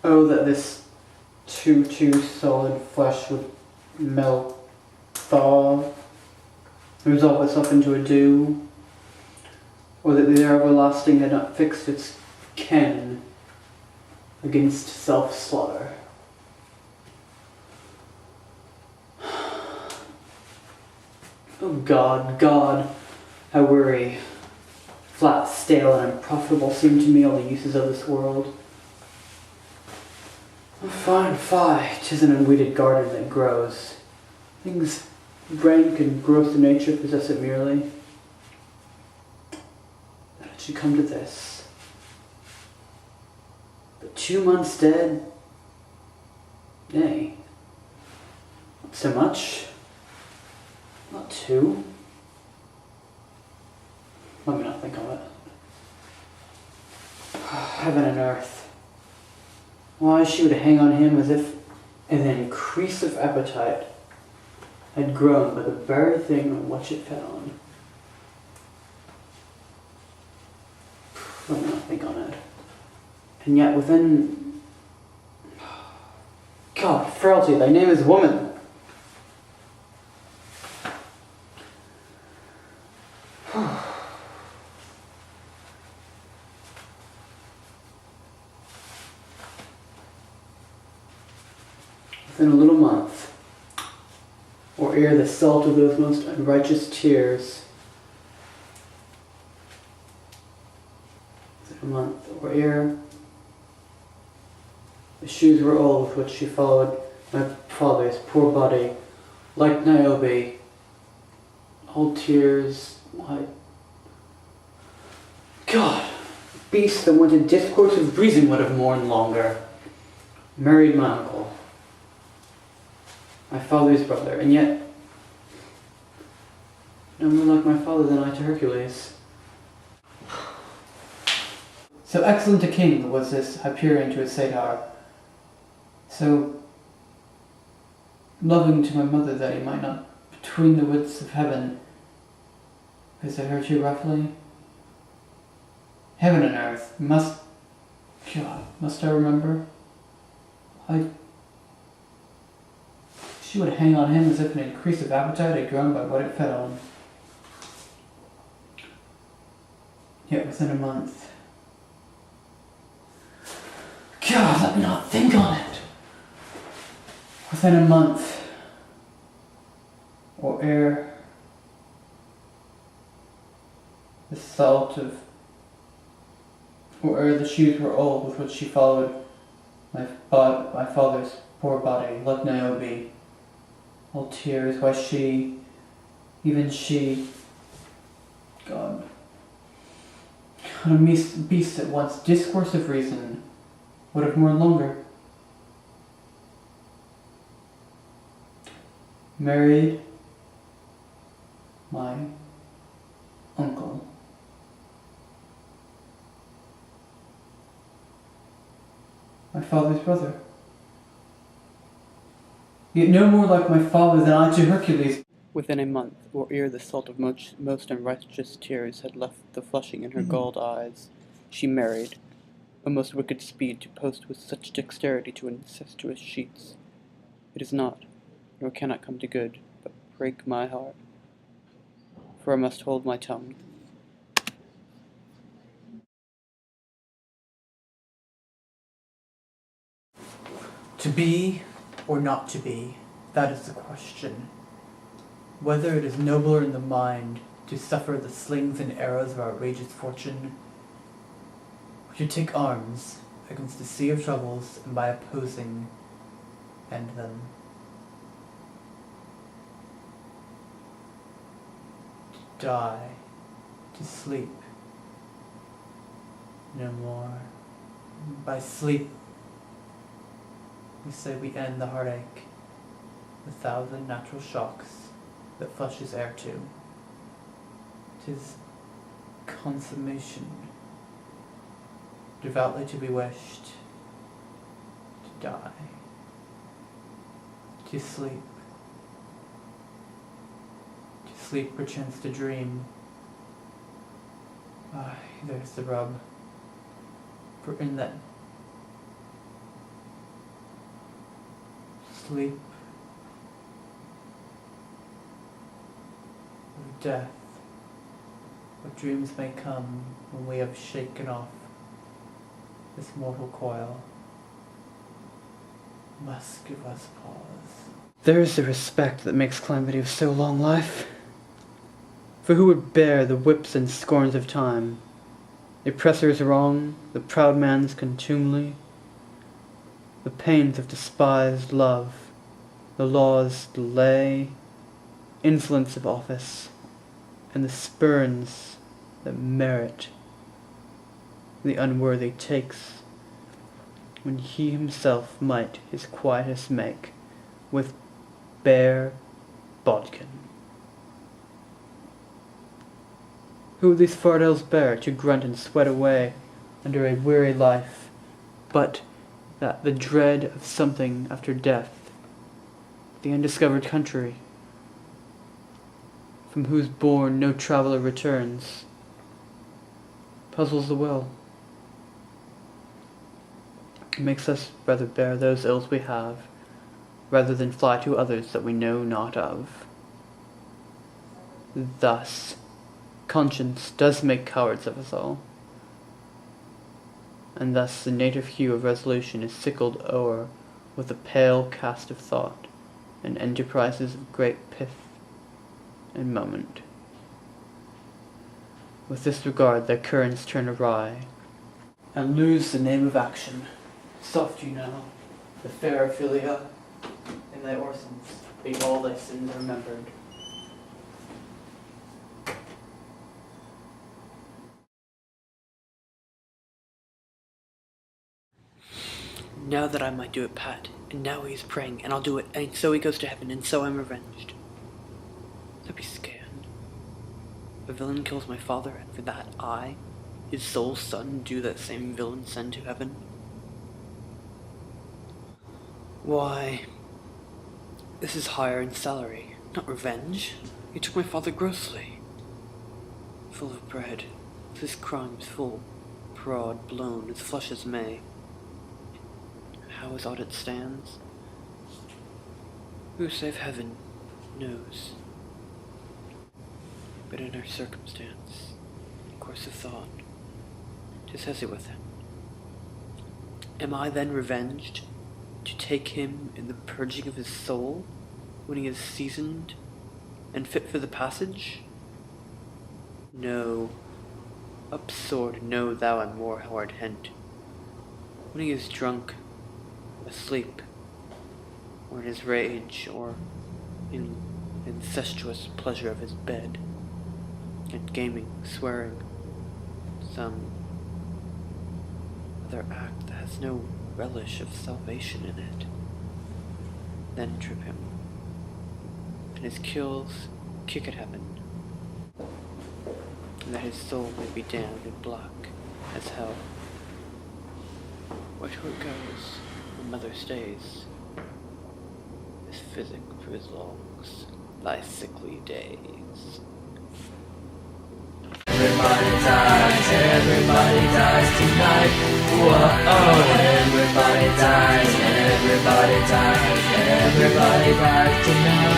Oh, that this too solid flesh would melt, thaw, resolve itself into a dew, or that the air everlasting had not fixed its ken against self-slaughter. Oh God, God, how weary, flat, stale, and unprofitable seem to me all the uses of this world. Oh, fie, 'tis an unweeded garden that grows. Things rank and gross in nature possess it merely. That it should come to this. But 2 months dead? Nay, not so much. Not 2. Let me not think of it. Heaven and earth. Why, she would hang on him as if an increase of appetite had grown by the very thing on which it fed on. Let me not think on it. And yet within... God, frailty, thy name is woman! Within a little month, or ere the salt of those most unrighteous tears, within a month, or ere the shoes were old with which she followed my father's poor body, like Niobe, all tears, why, God, beast that went in discourse of reason would have mourned longer, married my uncle, my father's brother, and yet no more like my father than I to Hercules. So excellent a king was this Hyperion to his satyr, so loving to my mother that he might not, between the widths of heaven, visit her too roughly. Heaven and earth, must I remember? She would hang on him as if an increase of appetite had grown by what it fed on. Yet within a month... God, let me not think on it! Within a month, or ere the salt of... or ere the shoes were old with which she followed my father's poor body, like Niobe, all tears, why she, even she, God, a beast at once discourse of reason, would have mourned longer. Married my uncle. My father's brother. Yet no more like my father than I to Hercules. Within a month, or ere the salt of most unrighteous tears had left the flushing in her galled eyes, she married, a most wicked speed to post with such dexterity to incestuous sheets. It is not, nor cannot come to good, but break my heart, for I must hold my tongue. To be or not to be, that is the question. Whether it is nobler in the mind to suffer the slings and arrows of outrageous fortune, or to take arms against a sea of troubles and by opposing end them. To die, to sleep, no more. By sleep, we say we end the heartache, the 1,000 natural shocks that flushes air to. 'Tis consummation, devoutly to be wished, to die, to sleep perchance to dream. There's the rub, for in that sleep, of death, what dreams may come when we have shaken off this mortal coil, must give us pause. There is the respect that makes calamity of so long life. For who would bear the whips and scorns of time, the oppressor's wrong, the proud man's contumely, the pains of despised love, the law's delay, insolence of office, and the spurns that merit the unworthy takes, when he himself might his quietus make with bare bodkin? Who would these fardels bear to grunt and sweat away under a weary life, but that the dread of something after death, the undiscovered country, from whose bourne no traveller returns, puzzles the will? It makes us rather bear those ills we have, rather than fly to others that we know not of. Thus, conscience does make cowards of us all, and thus the native hue of resolution is sickled o'er with a pale cast of thought, and enterprises of great pith and moment. With this regard their currents turn awry, and lose the name of action. Soft you know, the fair Ophelia, in thy orisons be all thy sins remembered. Now that I might do it, Pat, and now he's praying, and I'll do it, and so he goes to heaven, and so I'm revenged. That'd be scanned. A villain kills my father, and for that I, his sole son, do that same villain send to heaven? Why, this is higher in salary, not revenge. He took my father grossly. Full of bread, with his crimes full, broad, blown, as flush as May. How his audit stands, who save heaven knows. But in our circumstance, course of thought, 'tis heavy with him. Am I then revenged, to take him in the purging of his soul, when he is seasoned and fit for the passage? No, up sword, know thou and more hard hent. When he is drunk, asleep, or in his rage, or in incestuous pleasure of his bed, at gaming, swearing, some other act that has no relish of salvation in it, then trip him, and his kills kick at heaven, and that his soul may be damned and black as hell. Where to it goes, when mother stays, is physic for his lungs, thy sickly days. Everybody dies tonight. Whoa, everybody dies tonight.